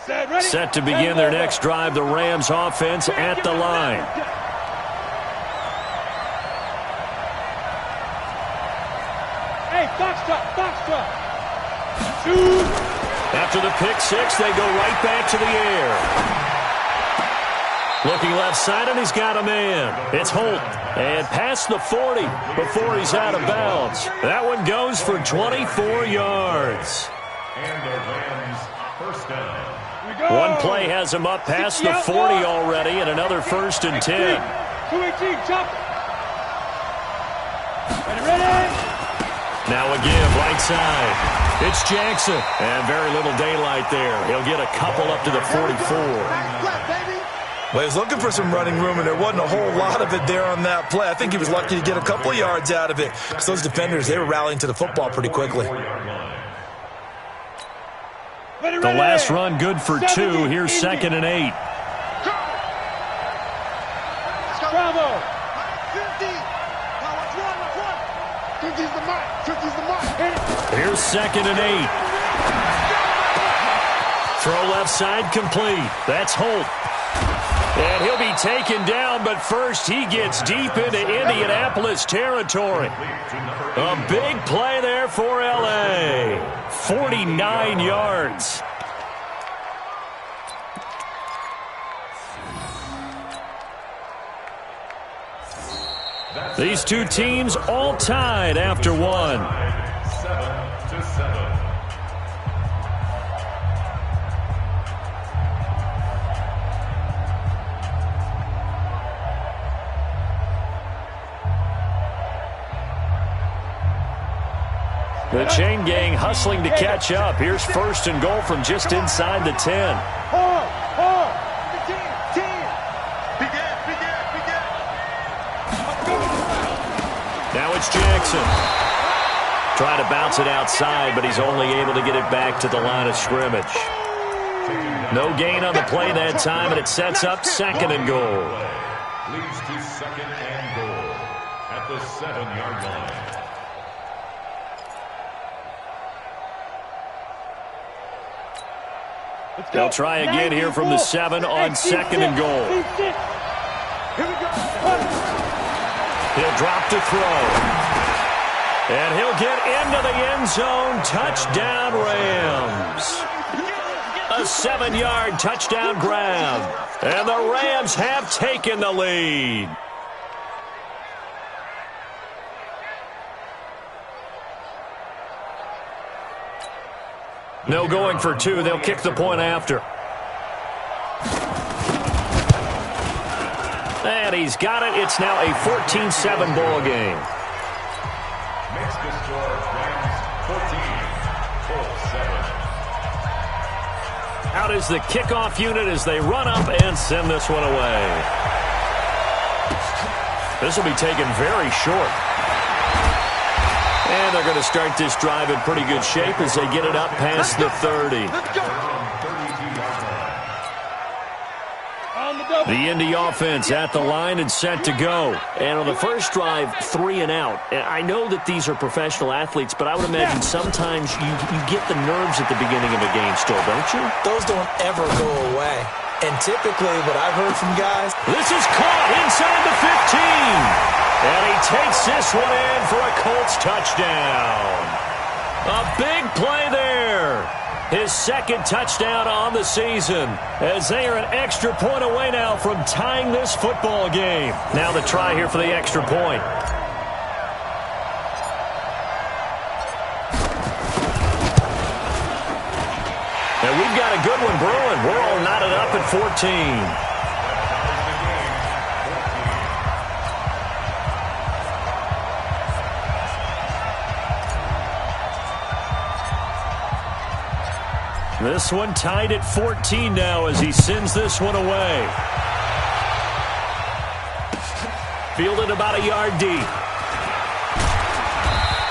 Set to begin their next drive, the Rams offense at the line. Hey, foxtrot. After the pick six, they go right back to the air. Looking left side, and he's got a man. It's Holt. And past the 40 before he's out of bounds. That one goes for 24 yards. And the Rams first down. One play has him up past the 40 already, and another 1st and 10. 218, chop. Ready? Now a give, right side. It's Jackson. And very little daylight there. He'll get a couple up to the 44. Well, he was looking for some running room, and there wasn't a whole lot of it there on that play. I think he was lucky to get a couple of yards out of it, because those defenders, they were rallying to the football pretty quickly. The last run good for 2. Here's 2nd and 8. Bravo. 50. Here's 2nd and 8. Throw left side complete. That's Holt. And he'll be taken down, but first he gets deep into Indianapolis territory. A big play there for L.A. 49 yards. These two teams all tied after one. 7-7. The chain gang hustling to catch up. Here's 1st and goal from just inside the 10. Now it's Jackson. Trying to bounce it outside, but he's only able to get it back to the line of scrimmage. No gain on the play that time, and it sets up 2nd and goal. Leads to 2nd and goal at the 7-yard line. They'll try again here from the 7 on 2nd and goal. He'll drop to throw. And he'll get into the end zone. Touchdown, Rams. A 7-yard touchdown grab. And the Rams have taken the lead. No going for 2. They'll kick the point after. And he's got it. It's now a 14-7 ball game. Makes the score Rams 14-7. Out is the kickoff unit as they run up and send this one away. This will be taken very short. And they're going to start this drive in pretty good shape as they get it up past the 30. The Indy offense at the line and set to go. And on the first drive, 3 and out. I know that these are professional athletes, but I would imagine sometimes you get the nerves at the beginning of a game still, don't you? Those don't ever go away. And typically, what I've heard from guys... This is caught inside the 15. And he takes this one in for a Colts touchdown. A big play there. His 2nd touchdown on the season, as they are an extra point away now from tying this football game. Now the try here for the extra point. And we've got a good one brewing. We're all knotted up at 14. This one tied at 14 now as he sends this one away. Fielded about a yard deep.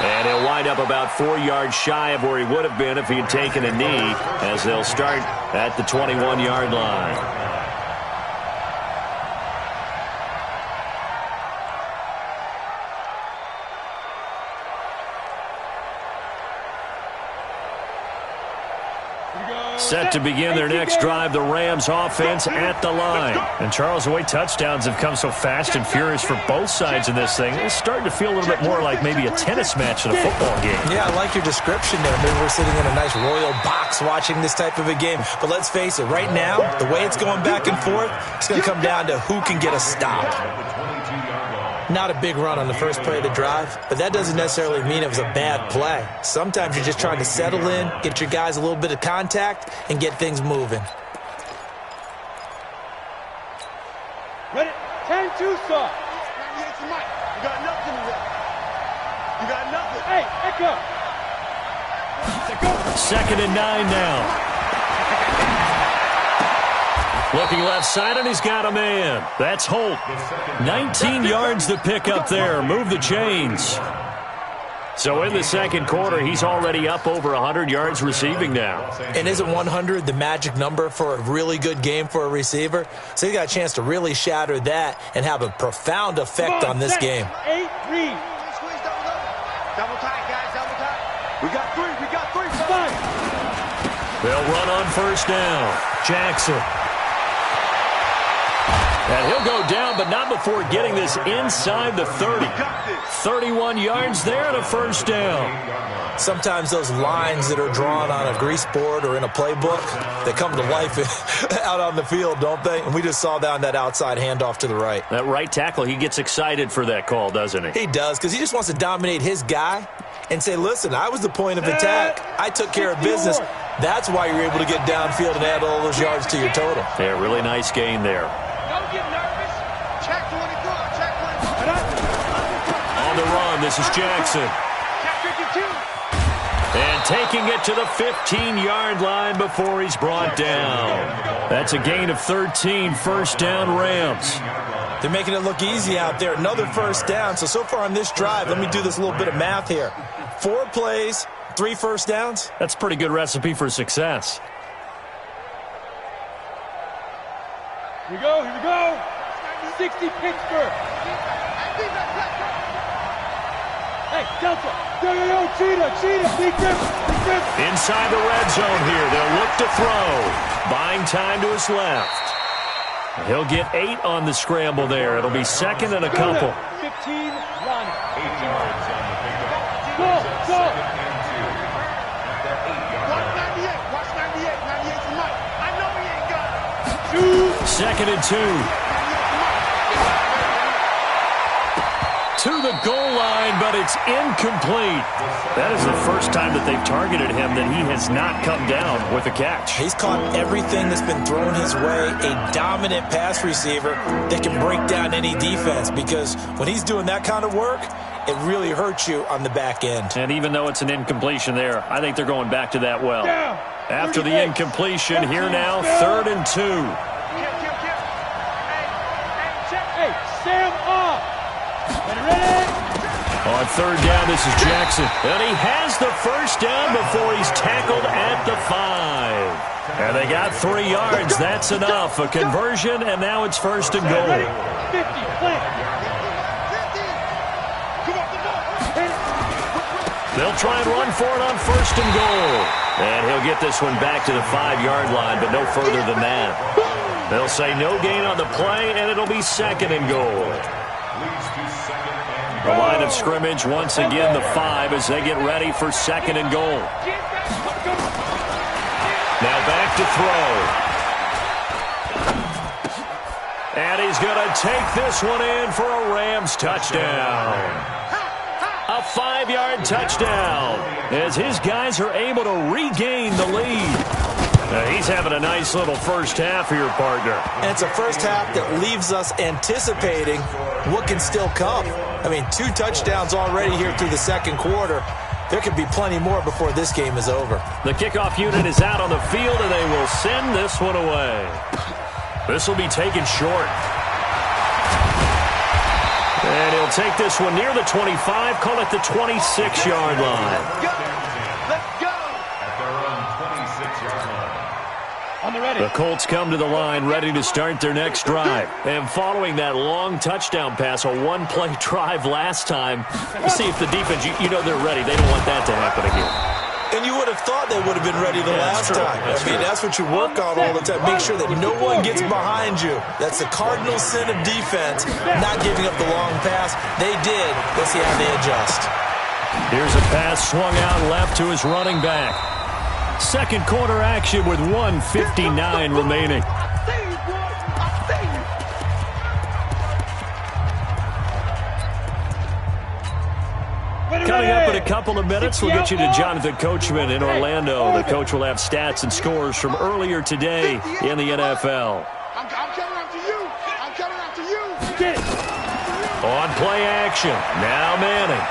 And he'll wind up about 4 yards shy of where he would have been if he had taken a knee, as they'll start at the 21-yard line. Set to begin their next drive, the Rams offense at the line. And Charles, the way touchdowns have come so fast and furious for both sides in this thing, it's starting to feel a little bit more like maybe a tennis match than a football game. Yeah, I like your description there. Maybe we're sitting in a nice royal box watching this type of a game. But let's face it, right now, the way it's going back and forth, it's going to come down to who can get a stop. Not a big run on the first play of the drive, but that doesn't necessarily mean it was a bad play. Sometimes you're just trying to settle in, get your guys a little bit of contact, and get things moving. Ready? 10-2 start. You got nothing left. You got nothing. Hey, Echo. Second and 9 now. Looking left side, and he's got a man. That's Holt. 19 yards to pick up there. Move the chains. So in the second quarter, he's already up over 100 yards receiving now. And isn't 100 the magic number for a really good game for a receiver? So he got a chance to really shatter that and have a profound effect on this game. 8 read. Double tight, guys, double tight. We got three. They'll run on first down. Jackson. And he'll go down, but not before getting this inside the 30. 31 yards there and a first down. Sometimes those lines that are drawn on a grease board or in a playbook, they come to life out on the field, don't they? And we just saw that on that outside handoff to the right. That right tackle, he gets excited for that call, doesn't he? He does, because he just wants to dominate his guy and say, listen, I was the point of attack. I took care of business. That's why you're able to get downfield and add all those yards to your total. Yeah, really nice gain there. Don't get nervous. Check 24. Check 24. On the run, this is Jackson. Check 52. And taking it to the 15-yard line before he's brought down. That's a gain of 13, first down Rams. They're making it look easy out there. Another first down. So far on this drive, let me do this little bit of math here. 4 plays, 3 first downs. That's a pretty good recipe for success. Here we go. 60 Pittsburgh. Hey, Delta. Yo, Cheetah. Big grip. Inside the red zone here. They'll look to throw. Buying time to his left. He'll get 8 on the scramble there. It'll be second and a couple. 15, run. 8 yards on the pickup. Go. Watch 98. Watch 98. 98's Mike. I know he ain't got it. 2nd and 2. To the goal line, but it's incomplete. That is the first time that they've targeted him that he has not come down with a catch. He's caught everything that's been thrown his way. A dominant pass receiver that can break down any defense, because when he's doing that kind of work, it really hurts you on the back end. And even though it's an incompletion there, I think they're going back to that well. After the incompletion, here now, 3rd and 2. Hey, Sam off. Ready? On 3rd down, this is Jackson. And he has the first down before he's tackled at the 5. And they got 3 yards. That's enough. A conversion, and now it's 1st and goal. 50, play. They'll try and run for it on 1st and goal. And he'll get this one back to the 5-yard line, but no further than that. They'll say no gain on the play, and it'll be 2nd and goal. The line of scrimmage, once again, the 5 as they get ready for 2nd and goal. Now back to throw. And he's going to take this one in for a Rams touchdown. A 5-yard touchdown as his guys are able to regain the lead. He's having a nice little first half here, partner. And it's a first half that leaves us anticipating what can still come. I mean, 2 touchdowns already here through the second quarter. There could be plenty more before this game is over. The kickoff unit is out on the field, and they will send this one away. This will be taken short. And he'll take this one near the 25, call it the 26-yard line. The Colts come to the line ready to start their next drive. And following that long touchdown pass, a 1-play drive last time, you see if the defense, you know they're ready. They don't want that to happen again. And you would have thought they would have been ready the last time. That's what you work on all the time. Make sure that no one gets behind you. That's the cardinal sin of defense, not giving up the long pass. They did. Let's see how they adjust. Here's a pass swung out left to his running back. Second quarter action with 1:59 remaining. Coming up in a couple of minutes, we'll get you to Jonathan Coachman in Orlando. The coach will have stats and scores from earlier today in the NFL. I'm coming up to you. I'm coming up to you. On play action. Now Manning.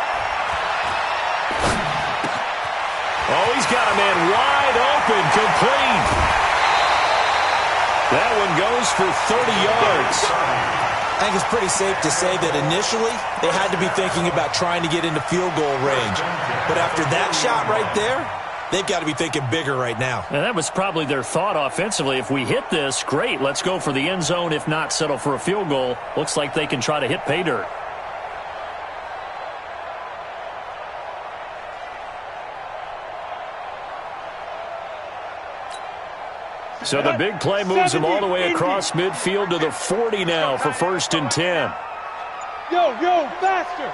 Oh, he's got a man wide open, complete. That one goes for 30 yards. I think it's pretty safe to say that initially they had to be thinking about trying to get into field goal range. But after that shot right there, they've got to be thinking bigger right now. And that was probably their thought offensively. If we hit this, great, let's go for the end zone. If not, settle for a field goal. Looks like they can try to hit pay dirt. So the big play moves him all the way across midfield to the 40 now for 1st and 10. Yo, faster.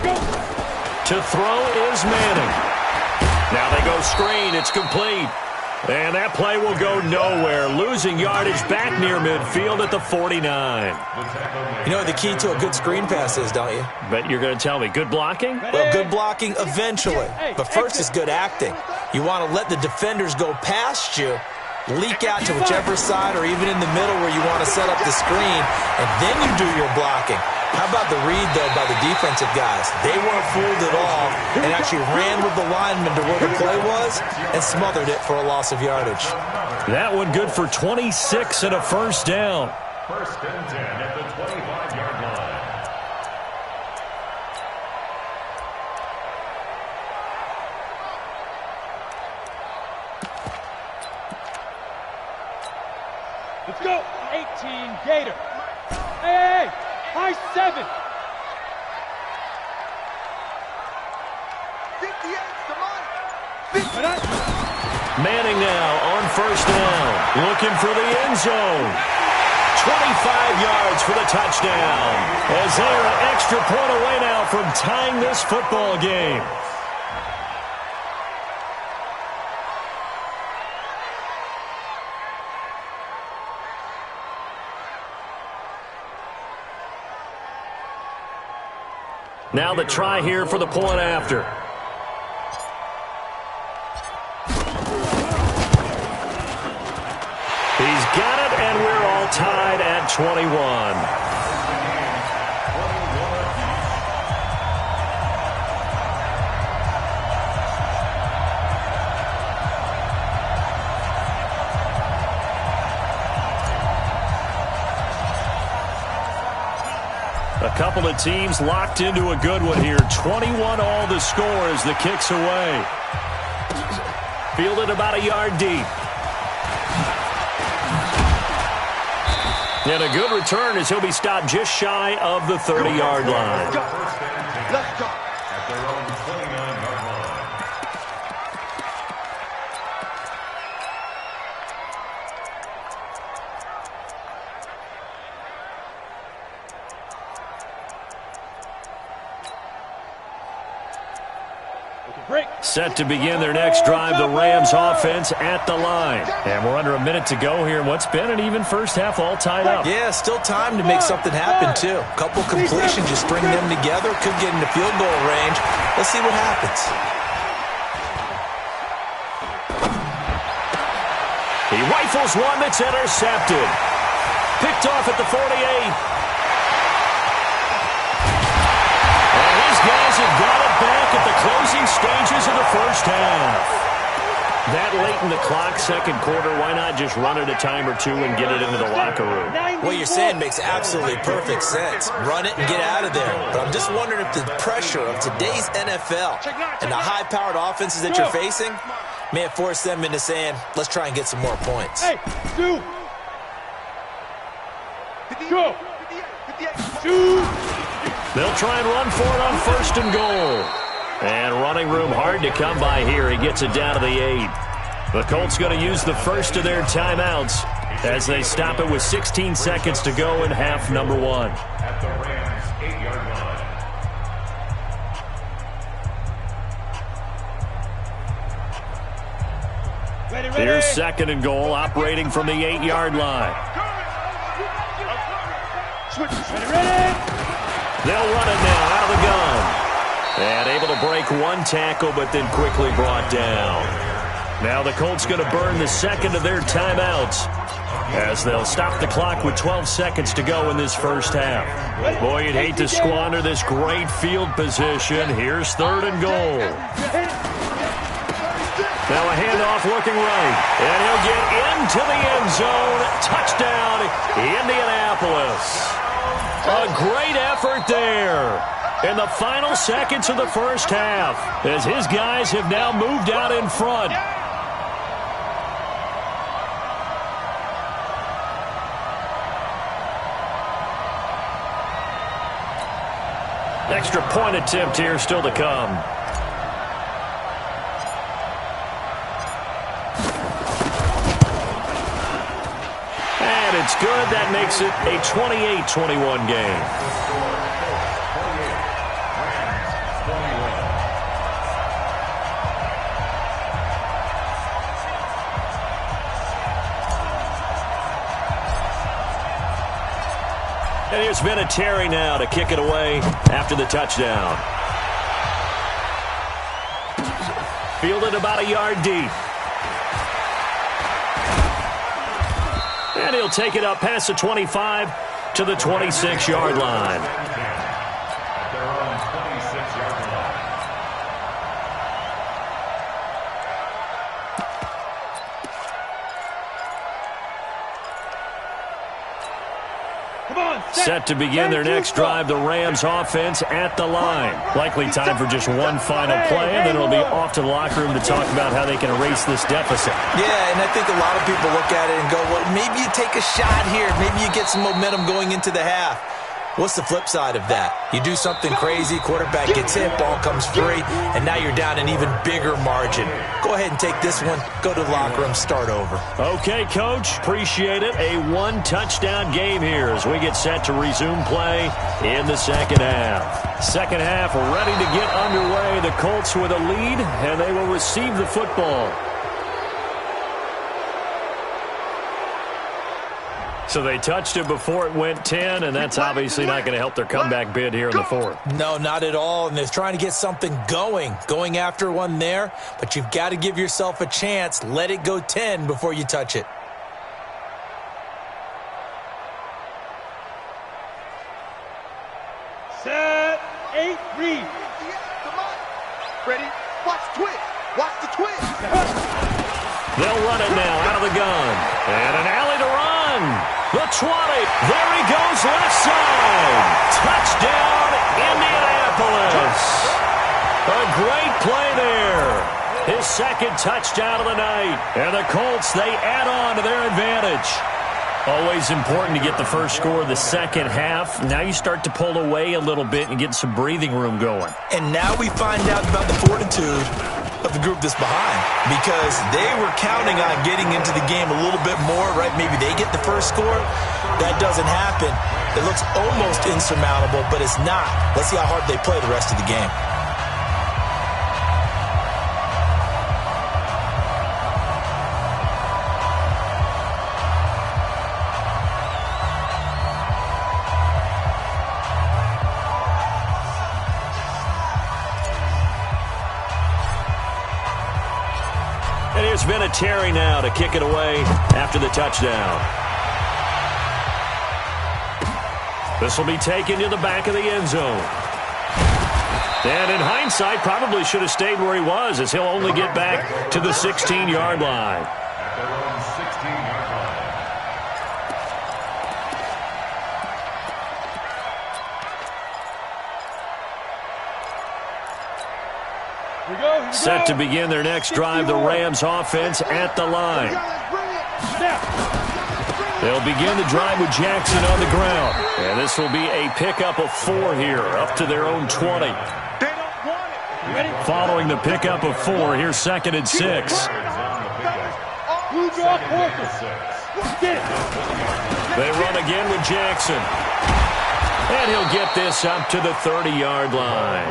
Go. To throw is Manning. Now they go screen. It's complete. And that play will go nowhere. Losing yardage back near midfield at the 49. You know what the key to a good screen pass is, don't you? But you're going to tell me, good blocking? Well, good blocking eventually. But first is good acting. You want to let the defenders go past you, leak out to whichever side or even in the middle where you want to set up the screen, and then you do your blocking. How about the read, though, by the defensive guys? They weren't fooled at all and actually ran with the lineman to where the play was and smothered it for a loss of yardage. That one good for 26 and a first down. 1st and 10 at the 25-yard line. Let's go. 18 Gator. Hey, high 7. 58, come on. Manning now on 1st down. Looking for the end zone. 25 yards for the touchdown. As they are an extra point away now from tying this football game. Now the try here for the point after. He's got it, and we're all tied at 21. A couple of teams locked into a good one here. 21 all the score as the kick's away. Fielded about a yard deep. And a good return as he'll be stopped just shy of the 30-yard line. Let's go. At their own 29-yard line. Set to begin their next drive, the Rams offense at the line. And we're under a minute to go here in what's been an even first half, all tied up. Yeah, still time to make something happen, too. A couple completions, you string them together, could get into field goal range. Let's see what happens. He rifles one that's intercepted. Picked off at the 48. Guys have got it back at the closing stages of the first half. That late in the clock, second quarter, why not just run it a time or two and get it into the locker room? What you're saying makes absolutely perfect sense. Run it and get out of there. But I'm just wondering if the pressure of today's NFL and the high-powered offenses that you're facing may have forced them into saying, let's try and get some more points. Hey, two. Go. Two. They'll try and run for it on 1st and goal. And running room hard to come by here. He gets it down to the 8. The Colts going to use the first of their timeouts as they stop it with 16 seconds to go in half number 1. At the Rams' 8-yard line. Ready. Here's second and goal, operating from the 8-yard line. Ready. They'll run it now out of the gun. And able to break one tackle, but then quickly brought down. Now the Colts going to burn the second of their timeouts as they'll stop the clock with 12 seconds to go in this first half. Boy, you'd hate to squander this great field position. Here's third and goal. Now a handoff looking right. And he'll get into the end zone. Touchdown, Indianapolis. A great effort there in the final seconds of the first half as his guys have now moved out in front. Extra point attempt here still to come. And it's good. That makes it a 28-21 game. And here's Vinatieri now to kick it away after the touchdown. Fielded about a yard deep. And he'll take it up past the 25 to the 26-yard line. At their own 26-yard line. Set to begin their next drive, the Rams offense at the line. Likely time for just one final play, and then it'll be off to the locker room to talk about how they can erase this deficit. Yeah, and I think a lot of people look at it and go, well, maybe you take a shot here. Maybe you get some momentum going into the half. What's the flip side of that? You do something crazy, quarterback gets hit, ball comes free, and now you're down an even bigger margin. Go ahead and take this one, go to the locker room, start over. Okay, Coach, appreciate it. A one-touchdown game here as we get set to resume play in the second half. Second half ready to get underway. The Colts with a lead, and they will receive the football. So they touched it before it went 10, and that's obviously not going to help their comeback bid here in the fourth. No, not at all, and they're trying to get something going after one there, but you've got to give yourself a chance. Let it go 10 before you touch it. Set, 8, read. Ready? Watch the twist. Watch the twist. They'll run it now out of the gun. And an alley to run. The 20. There he goes left side. Touchdown, Indianapolis. A great play there. His second touchdown of the night. And the Colts, they add on to their advantage. Always important to get the first score of the second half. Now you start to pull away a little bit and get some breathing room going. And now we find out about the fortitude of the group that's behind, because they were counting on getting into the game a little bit more, right? Maybe they get the first score. That doesn't happen. It looks almost insurmountable, but it's not. Let's see how hard they play the rest of the game. Here's Vinatieri now to kick it away after the touchdown. This will be taken to the back of the end zone. And in hindsight, probably should have stayed where he was, as he'll only get back to the 16-yard line. At their own 16-yard line. Set to begin their next drive, the Rams offense at the line. They'll begin the drive with Jackson on the ground. And this will be a pickup of 4 here, up to their own 20. They don't want it. Following the pickup of 4, here's 2nd and 6. Blue draw Porter. Get it. They run again with Jackson. And he'll get this up to the 30-yard line.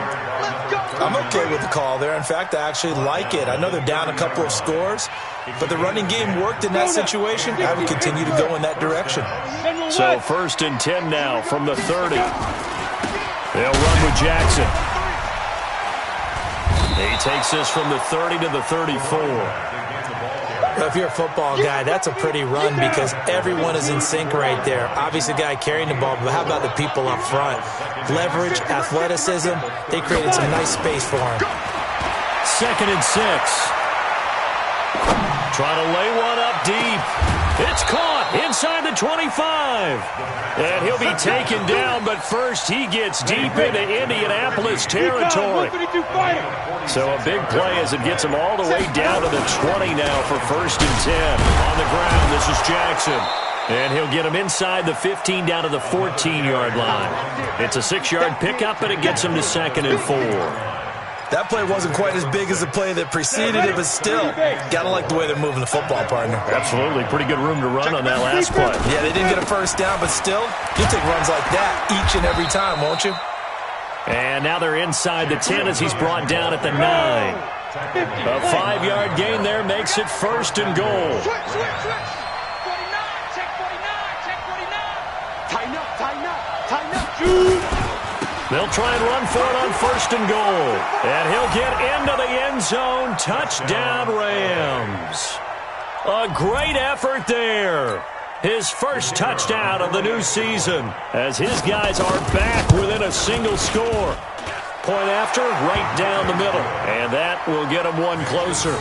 I'm okay with the call there. In fact, I actually like it. I know they're down a couple of scores, but the running game worked in that situation. I would continue to go in that direction. So 1st and 10 now from the 30. They'll run with Jackson. He takes this from the 30 to the 34. Well, if you're a football guy, that's a pretty run because everyone is in sync right there. Obviously, the guy carrying the ball, but how about the people up front? Leverage, athleticism, they created some nice space for him. 2nd and 6. Trying to lay one up deep. It's caught inside the 25. And he'll be taken down, but first he gets deep into Indianapolis territory. So a big play as it gets him all the way down to the 20 now for 1st and 10. On the ground, this is Jackson. And he'll get him inside the 15 down to the 14-yard line. It's a 6-yard pickup, but it gets him to 2nd and 4. That play wasn't quite as big as the play that preceded it, but still, gotta like the way they're moving the football, partner. Absolutely. Pretty good room to run on that last play. Yeah, they didn't get a first down, but still, you'll take runs like that each and every time, won't you? And now they're inside the 10 as he's brought down at the 9. A 5-yard gain there makes it 1st and goal. Switch. 49, check 49, check 49. Tighten up. They'll try and run for it on 1st and goal. And he'll get into the end zone. Touchdown, Rams. A great effort there. His first touchdown of the new season as his guys are back within a single score. Point after, right down the middle. And that will get him one closer.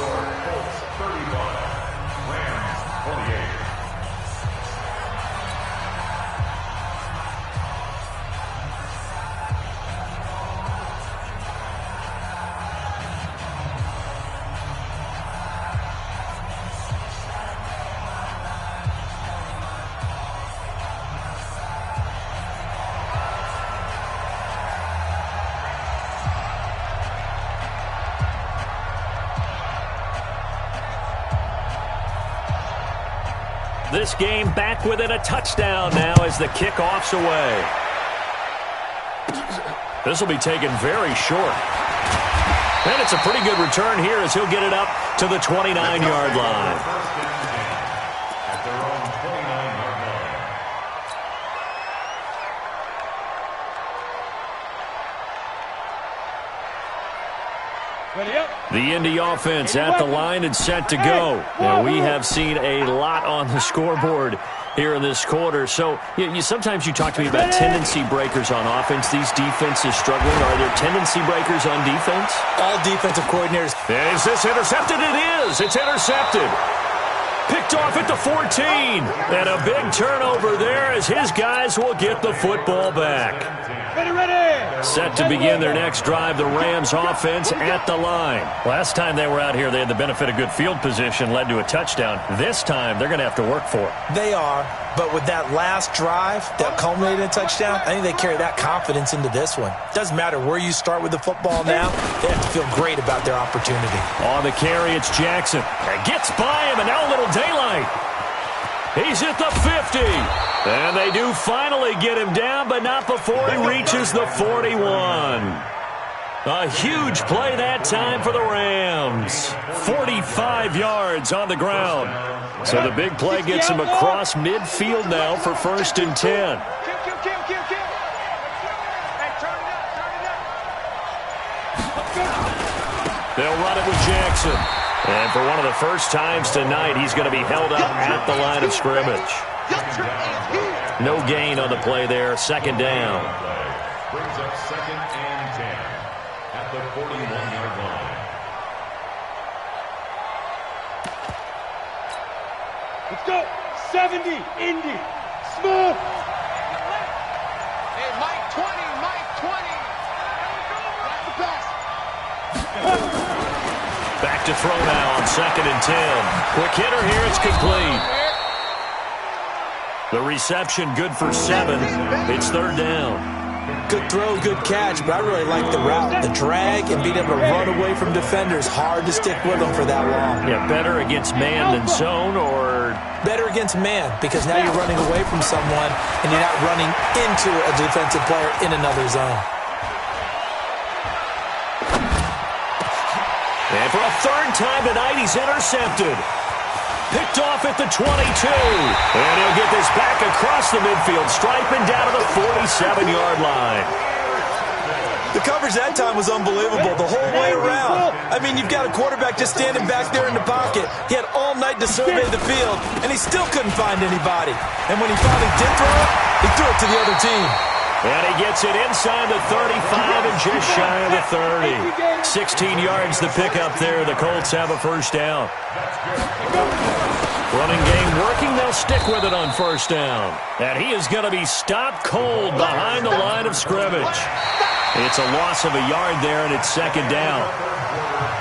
This game back within a touchdown now as the kickoff's away. This will be taken very short. And it's a pretty good return here as he'll get it up to the 29-yard line. The Indy offense at the line and set to go. Now, we have seen a lot on the scoreboard here in this quarter. So sometimes you talk to me about tendency breakers on offense. These defenses struggling. Are there tendency breakers on defense? All defensive coordinators. And is this intercepted? It is. It's intercepted. Picked off at the 14. And a big turnover there as his guys will get the football back. Set to begin their next drive, the Rams offense at the line. Last time they were out here, they had the benefit of good field position, led to a touchdown. This time, they're going to have to work for it. They are, but with that last drive that culminated in a touchdown, I think they carry that confidence into this one. Doesn't matter where you start with the football now, they have to feel great about their opportunity. On the carry, it's Jackson. And gets by him, and now a little daylight. He's at the 50. And they do finally get him down, but not before he reaches the 41. A huge play that time for the Rams. 45 yards on the ground. So the big play gets him across midfield now for 1st and 10. They'll run it with Jackson. And for one of the first times tonight, he's going to be held up at the line of scrimmage. No gain on the play there. 2nd down. Brings up 2nd and 10 at the 41-yard line. Let's go. 70, Indy. Smooth. Hey, Mike 20. That's the pass. Back to throw now on 2nd and 10. Quick hitter here. It's complete. The reception good for 7. It's 3rd down. Good throw, good catch, but I really like the route. The drag and being able to run away from defenders, hard to stick with them for that long. Yeah, better against man than zone, or... Better against man, because now you're running away from someone and you're not running into a defensive player in another zone. And for a third time tonight, he's intercepted. Picked off at the 22. And he'll get this back across the midfield stripe and down to the 47-yard line. The coverage that time was unbelievable the whole way around. I mean, you've got a quarterback just standing back there in the pocket. He had all night to survey the field, and he still couldn't find anybody. And when he finally did throw it, he threw it to the other team. And he gets it inside the 35 and just shy of the 30. 16 yards to pick up there. The Colts have a first down. Running game working. They'll stick with it on first down. And he is going to be stopped cold behind the line of scrimmage. It's a loss of a yard there, and it's second down.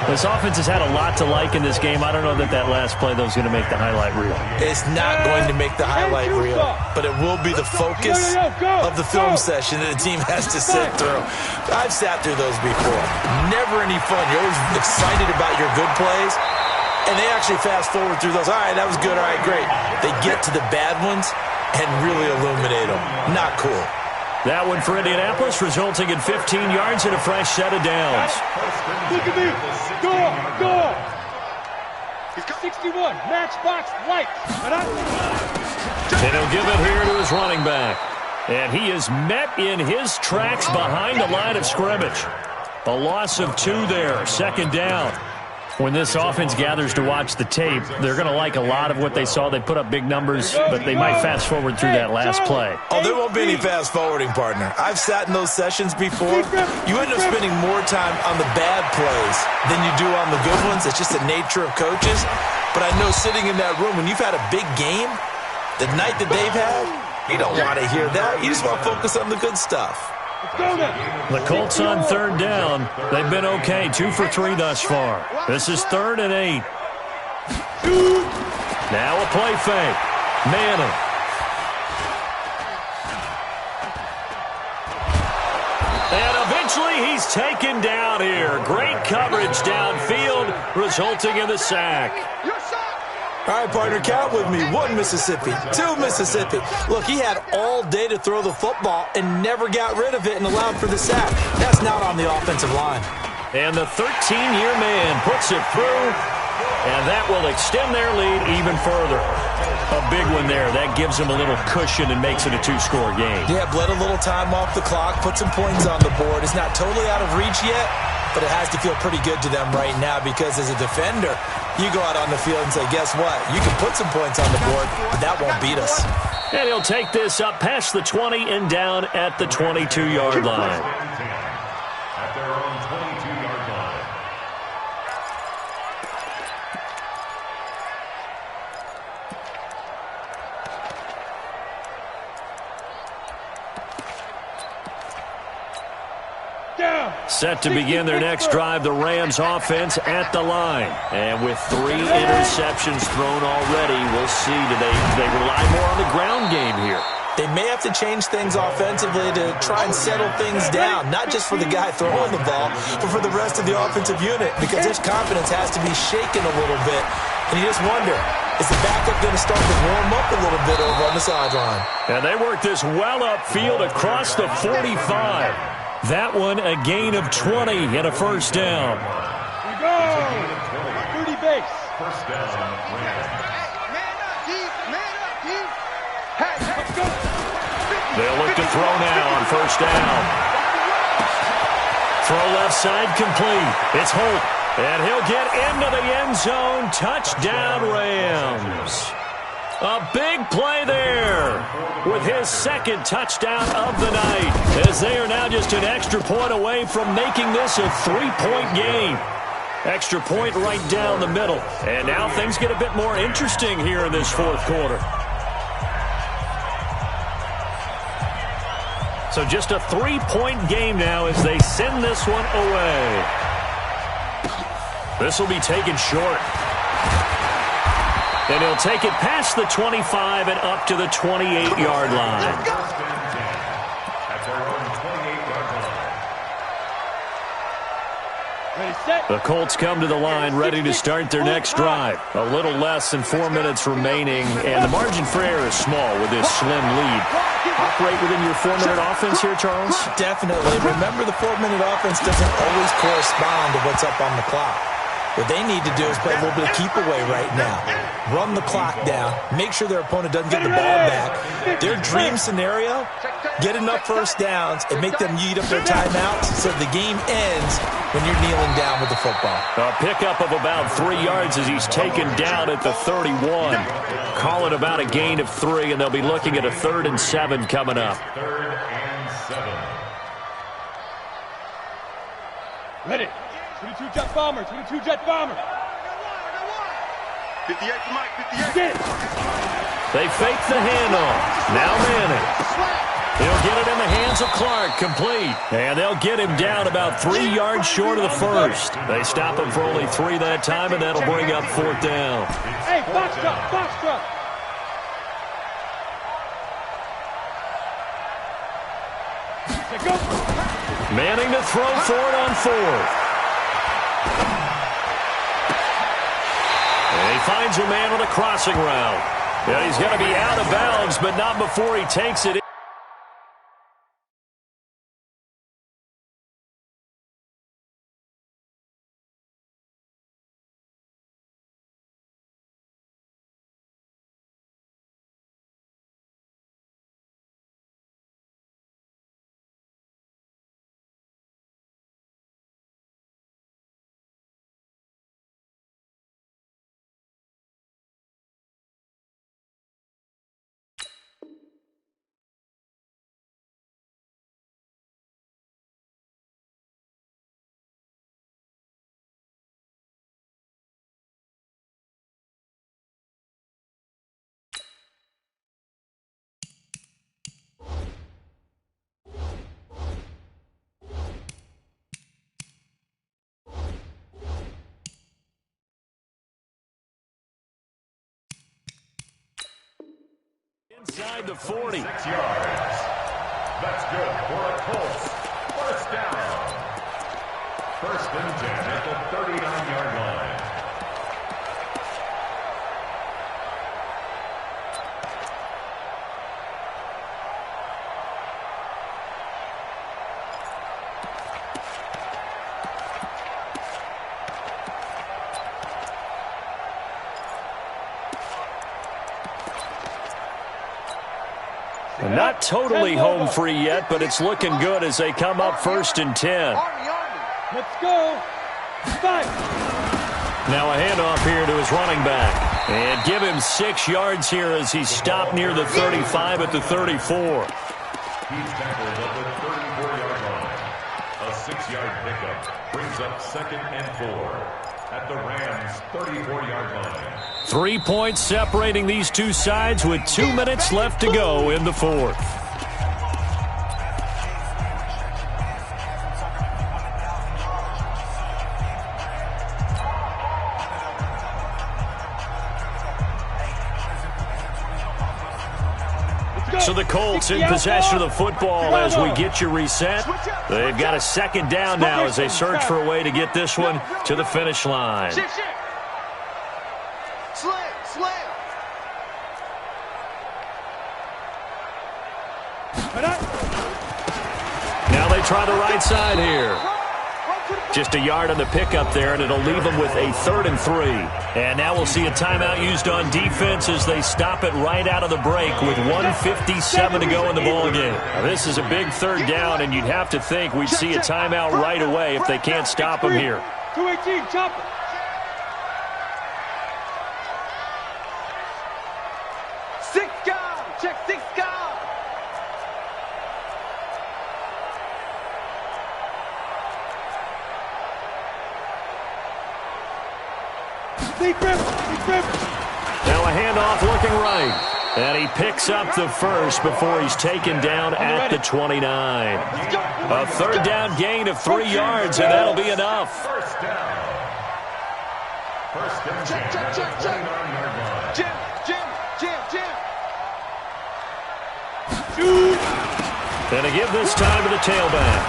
This offense has had a lot to like in this game. I don't know that last play, though, is going to make the highlight reel. It's not going to make the highlight reel, but it will be the focus of the film session that the team has to sit through. I've sat through those before. Never any fun. You're always excited about your good plays, and they actually fast forward through those. All right, that was good. All right, great. They get to the bad ones and really illuminate them. Not cool. That one for Indianapolis, resulting in 15 yards and a fresh set of downs. Look at me. Go. He's got 61. Matchbox lights. And he'll give it here to his running back. And he is met in his tracks behind the line of scrimmage. A loss of 2 there. Second down. When this offense gathers to watch the tape, they're going to like a lot of what they saw. They put up big numbers, but they might fast forward through that last play. Oh, there won't be any fast forwarding, partner. I've sat in those sessions before. You end up spending more time on the bad plays than you do on the good ones. It's just the nature of coaches. But I know sitting in that room, when you've had a big game, the night that they've had, you don't want to hear that. You just want to focus on the good stuff. The Colts on third down. They've been okay. 2 for 3 thus far. This is 3rd and 8. Now a play fake. Manning. And eventually he's taken down here. Great coverage downfield, resulting in the sack. All right, partner, count with me. 1 Mississippi, 2 Mississippi. Look, he had all day to throw the football and never got rid of it and allowed for the sack. That's not on the offensive line. And the 13-year man puts it through, and that will extend their lead even further. A big one there. That gives them a little cushion and makes it a 2-score game. Yeah, bled a little time off the clock, put some points on the board. It's not totally out of reach yet, but it has to feel pretty good to them right now because as a defender, you go out on the field and say, guess what? You can put some points on the board, but that won't beat us. And he'll take this up past the 20 and down at the 22-yard line. At their own 22-yard line. Set to begin their next drive, the Rams offense at the line. And with 3 interceptions thrown already, we'll see. Do they rely more on the ground game here? They may have to change things offensively to try and settle things down, not just for the guy throwing the ball, but for the rest of the offensive unit, because his confidence has to be shaken a little bit. And you just wonder, is the backup going to start to warm up a little bit over on the sideline? And they work this well upfield across the 45. That one a gain of 20 and a first down. We go. 30 base. First down, Rams. They'll look to throw now on first down. Throw left side complete. It's Holt. And he'll get into the end zone. Touchdown, Rams. A big play there with his second touchdown of the night, as they are now just an extra point away from making this a 3-point game. Extra point right down the middle. And now things get a bit more interesting here in this fourth quarter. So just a 3-point game now as they send this one away. This will be taken short. And he'll take it past the 25 and up to the 28-yard line. At their own 28 The Colts come to the line ready to start their next drive. A little less than 4 minutes remaining, and the margin for error is small with this slim lead. Operate within your 4-minute offense here, Charles? Definitely. Remember, the 4-minute offense doesn't always correspond to what's up on the clock. What they need to do is play a little bit of keep away right now. Run the clock down. Make sure their opponent doesn't get the ball back. Their dream scenario, get enough first downs and make them eat up their timeouts so the game ends when you're kneeling down with the football. A pickup of about 3 yards as he's taken down at the 31. Call it about a gain of 3, and they'll be looking at a 3rd and 7 coming up. 3rd and 7. Ready. 22 jet bomber, 22 jet bomber. 58 to Mike, 58. Get it. They fake the handoff. Now Manning. He'll get it in the hands of Clark, complete. And they'll get him down about 3 yards short of the first. They stop him for only 3 that time, and that'll bring up 4th down. Hey, box truck, box truck. Go. Manning to throw for it on 4th. And he finds a man on a crossing route. Yeah, he's going to be out of bounds, but not before he takes it. Inside the 40. 6 yards. That's good for a Colts. 1st down. 1st and 10 at the 39-yard line. Not totally home free yet, but it's looking good as they come up 1st and 10. Let's go. 5. Now a handoff here to his running back. And give him 6 yards here as he's stopped near the 35 at the 34. He's tackled at the 34-yard line. A 6-yard pickup brings up 2nd and 4 at the Rams' 34-yard line. 3 points separating these two sides with 2 minutes left to go in the 4th. So the Colts in possession of the football as we get you reset. They've got a 2nd down now as they search for a way to get this one to the finish line. Now they try the right side here. Just a yard on the pickup there, and it'll leave them with a 3rd and 3. And now we'll see a timeout used on defense as they stop it right out of the break with 1:57 to go in the ballgame. Now, this is a big 3rd down, and you'd have to think we'd see a timeout right away if they can't stop them here. 218, chop it. Check 6 guard. Now a handoff looking right. And he picks up the first before he's taken down at the 29. A 3rd down gain of 3 yards, and that'll be enough. 1st down. 1st and 10 at the 29-yard line. Jim. And to give this time to the tailback.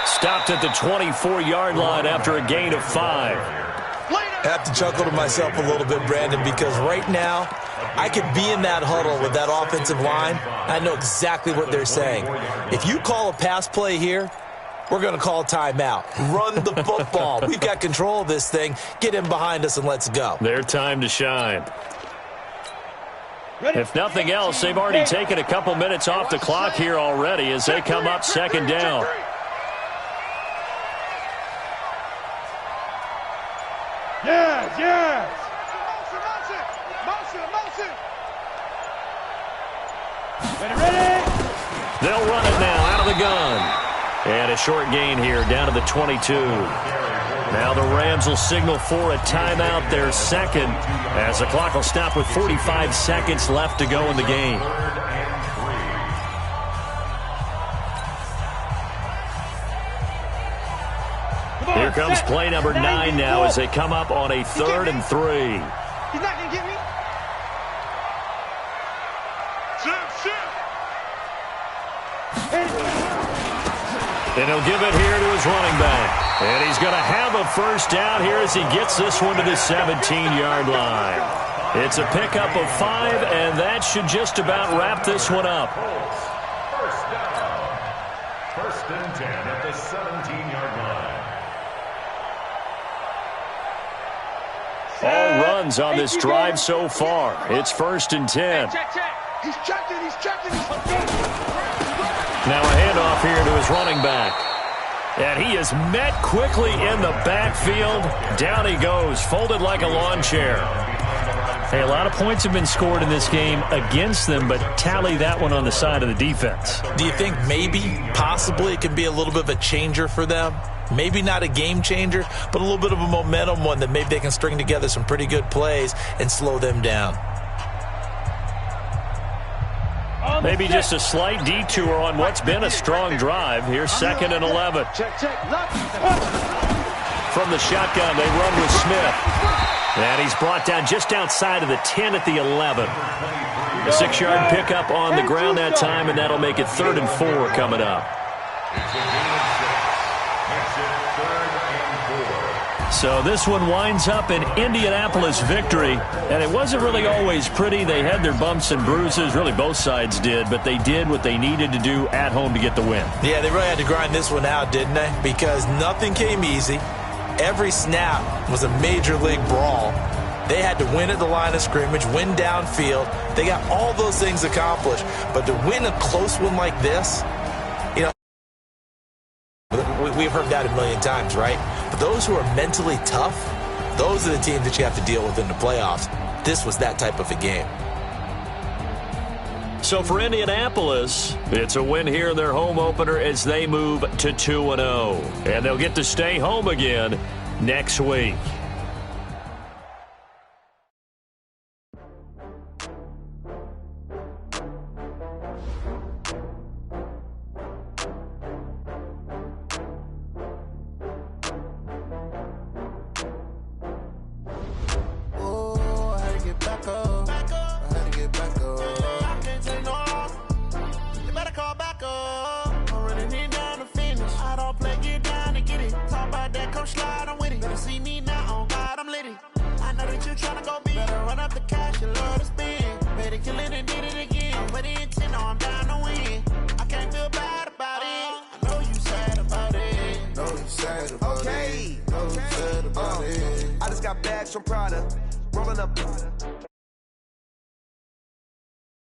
Stopped at the 24-yard line after a gain of 5. I have to chuckle to myself a little bit, Brandon, because right now I could be in that huddle with that offensive line. I know exactly what they're saying. If you call a pass play here, we're going to call a timeout. Run the football. We've got control of this thing. Get in behind us and let's go. Their time to shine. If nothing else, they've already taken a couple minutes off the clock here already as they come up second down. Yes, yes. Ready? They'll run it now out of the gun. And a short gain here down to the 22. Now the Rams will signal for a timeout, their second, as the clock will stop with 45 seconds left to go in the game. Here comes play number 9 now as they come up on a 3rd and 3. He's not going to get me. And he'll give it here to his running back. And he's going to have a first down here as he gets this one to the 17-yard line. It's a pickup of 5, and that should just about wrap this one up. First down. 1st and 10 at the 17-yard line. All runs on this drive so far. It's 1st and 10. Check. He's checking. Now a handoff here to his running back. And he is met quickly in the backfield. Down he goes, folded like a lawn chair. Hey, a lot of points have been scored in this game against them, but tally that one on the side of the defense. Do you think maybe, possibly, it can be a little bit of a changer for them? Maybe not a game changer, but a little bit of a momentum one that maybe they can string together some pretty good plays and slow them down. Maybe just a slight detour on what's been a strong drive. Here's 2nd and 11. From the shotgun, they run with Smith. And he's brought down just outside of the 10 at the 11. A 6-yard pickup on the ground that time, and that'll make it 3rd and 4 coming up. So this one winds up an Indianapolis victory, and it wasn't really always pretty. They had their bumps and bruises, really both sides did, but they did what they needed to do at home to get the win. Yeah, they really had to grind this one out, didn't they? Because nothing came easy. Every snap was a major league brawl. They had to win at the line of scrimmage, win downfield. They got all those things accomplished, but to win a close one like this, you know, we've heard that a million times, right? But those who are mentally tough, those are the teams that you have to deal with in the playoffs. This was that type of a game. So for Indianapolis, it's a win here in their home opener as they move to 2-0. And they'll get to stay home again next week. I just got bags from Prada, rolling up.